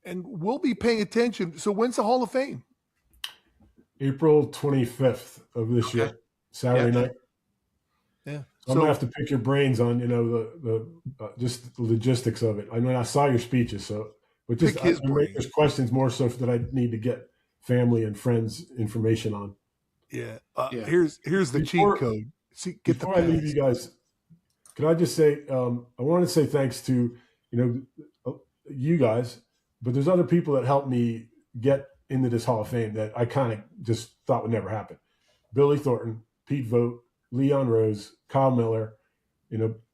And we'll be paying attention. So when's the Hall of Fame? April 25th of this year, Saturday night. Yeah. I'm gonna have to pick your brains on the just the logistics of it. I mean, I saw your speeches, but just there's questions more so that I need to get family and friends information on. Yeah. Here's the cheat code. Before I leave you guys, could I just say I want to say thanks to you guys, but there's other people that helped me get into this Hall of Fame that I kind of just thought would never happen. Billy Thornton, Pete Vogt, Leon Rose, Kyle Miller,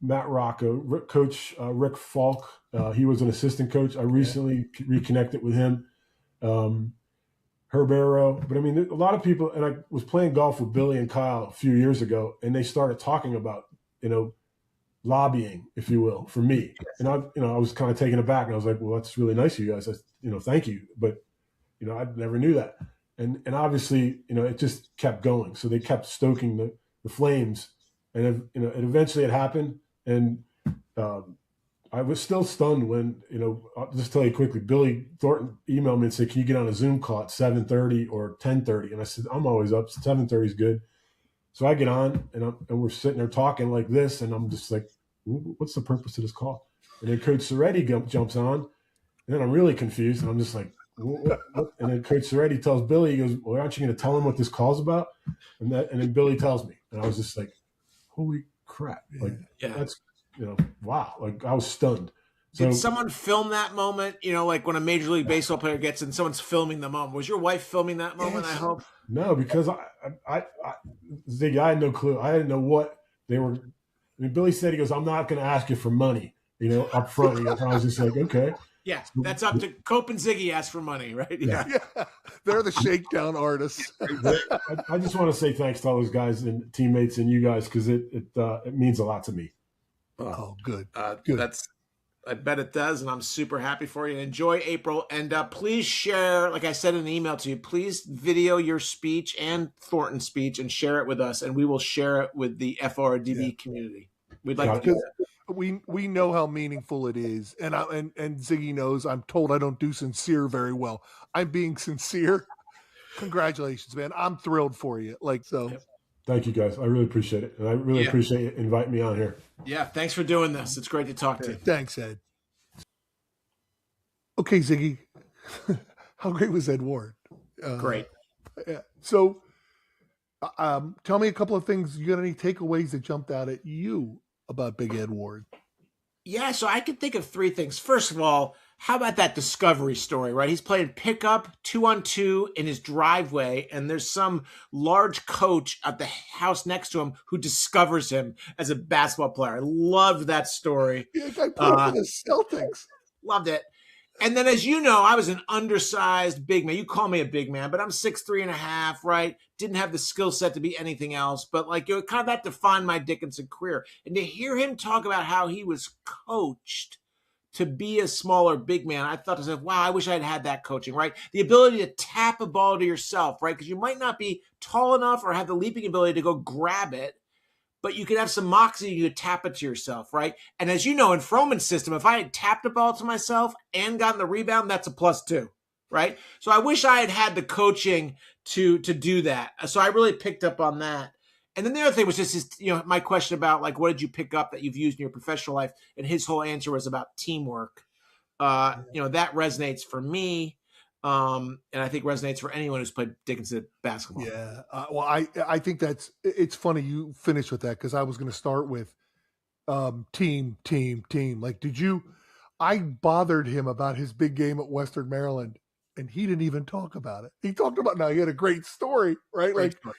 Matt Rocco, Coach Rick Falk. He was an assistant coach. I recently reconnected with him. Herb Arrow. But I mean, a lot of people, and I was playing golf with Billy and Kyle a few years ago, and they started talking about, lobbying, if you will, for me. And I was kind of taken aback, and I was like, well, that's really nice of you guys. Thank you. But, I never knew that. And obviously, it just kept going. So they kept stoking the flames, and it eventually it happened. And I was still stunned when I'll just tell you quickly. Billy Thornton emailed me and said, "Can you get on a Zoom call at 7:30 or 10:30?" And I said, "I'm always up. 7:30 is good." So I get on, and we're sitting there talking like this, and I'm just like, "What's the purpose of this call?" And then Coach Soretti jumps on, and then I'm really confused, and I'm just like, what? And then Coach Soretti tells Billy, he goes, "Well, aren't you going to tell him what this call's about?" And then Billy tells me, and I was just like, "Holy crap!" That's wow! Like I was stunned. So, did someone film that moment? Like when a Major League Baseball player gets in, someone's filming the moment. Was your wife filming that moment? I hope. No, because Ziggy, I had no clue. I didn't know what they were. I mean, Billy said, he goes, "I'm not going to ask you for money, up front." And I was just like, okay. Yeah, that's up to Cope and Ziggy ask for money, right? Yeah. They're the shakedown artists. I just want to say thanks to all those guys and teammates and you guys, because it means a lot to me. Oh, good. Good. I bet it does, and I'm super happy for you. Enjoy April, and please share, like I said in an email to you, please video your speech and Thornton's speech and share it with us, and we will share it with the FRDB community. We'd like to do that. We know how meaningful it is, and Ziggy knows. I'm told I don't do sincere very well. I'm being sincere. Congratulations, man! I'm thrilled for you. Yep. Thank you, guys. I really appreciate it, and I really appreciate you inviting me on here. Yeah, thanks for doing this. It's great to talk to you. Thanks, Ed. Okay, Ziggy, how great was Ed Ward? Great. Yeah. So, tell me a couple of things. You got any takeaways that jumped out at you about Big Ed Ward? Yeah, so I could think of 3 things. First of all, how about that discovery story, right? He's playing pickup 2-on-2 in his driveway, and there's some large coach at the house next to him who discovers him as a basketball player. I loved that story. Yeah, I played for the Celtics. Loved it. And then, as you know, I was an undersized big man. You call me a big man, but I'm 6'3.5", right? Didn't have the skill set to be anything else, but kind of that defined my Dickinson career. And to hear him talk about how he was coached to be a smaller big man, I thought to myself, wow, I wish I'd had that coaching, right? The ability to tap a ball to yourself, right? Because you might not be tall enough or have the leaping ability to go grab it, but you could have some moxie, you could tap it to yourself, right? And as you know, in Froman's system, if I had tapped a ball to myself and gotten the rebound, that's a +2, right? So I wish I had had the coaching to do that. So I really picked up on that. And then the other thing was just my question about what did you pick up that you've used in your professional life? And his whole answer was about teamwork. That resonates for me. And I think resonates for anyone who's played Dickinson basketball. Yeah. Well, I think it's funny you finished with that, because I was going to start with team. I bothered him about his big game at Western Maryland, and he didn't even talk about it. He talked about, he had a great story, right? Great story.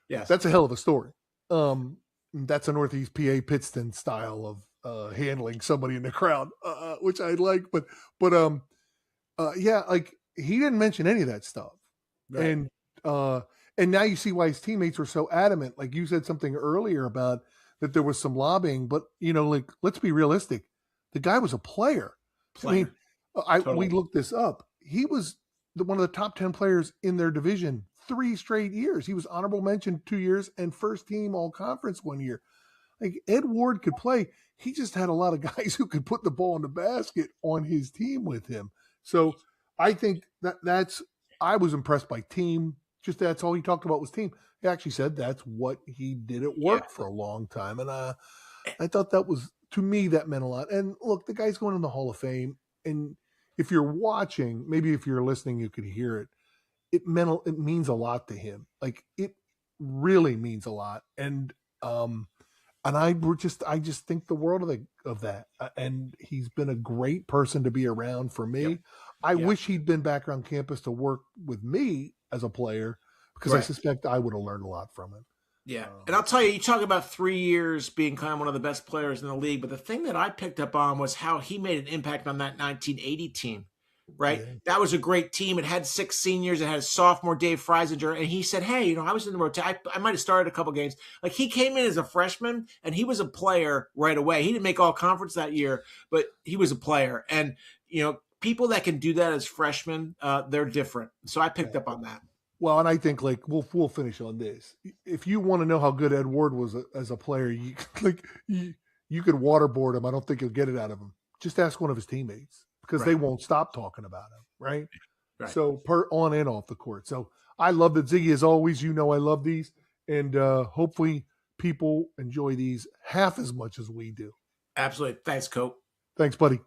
Yes. That's a hell of a story. That's a Northeast PA Pittston style of handling somebody in the crowd, which I like, but he didn't mention any of that stuff. Right. And now you see why his teammates were so adamant. Like you said something earlier about that there was some lobbying, but let's be realistic. The guy was a player. I mean, totally. We looked this up. He was one of the top 10 players in their division 3 straight years. He was honorable mention 2 years and first team all conference 1 year. Like Ed Ward could play. He just had a lot of guys who could put the ball in the basket on his team with him. So I think I was impressed by team. Just that's all he talked about was team. He actually said that's what he did at work for a long time. And I thought that was, to me, that meant a lot. And look, the guy's going in the Hall of Fame. And if you're watching, maybe if you're listening, you could hear it. It means a lot to him. Like it really means a lot. And I just think the world of that. And he's been a great person to be around for me. Yep. I wish he'd been back on campus to work with me as a player, because I suspect I would have learned a lot from him. Yeah. And I'll tell you, you talk about 3 years being kind of one of the best players in the league, but the thing that I picked up on was how he made an impact on that 1980 team, right? Yeah. That was a great team. It had 6 seniors. It had a sophomore, Dave Freisinger, and he said, hey, I was in the rotation. I might have started a couple games. Like he came in as a freshman, and he was a player right away. He didn't make all conference that year, but he was a player. And, people that can do that as freshmen, they're different. So I picked up on that. Well, and I think we'll finish on this. If you want to know how good Ed Ward was as a player, you could waterboard him. I don't think you'll get it out of him. Just ask one of his teammates, because they won't stop talking about him, right? So on and off the court. So I love that, Ziggy, as always. I love these, and hopefully people enjoy these half as much as we do. Absolutely. Thanks, Cope. Thanks, buddy.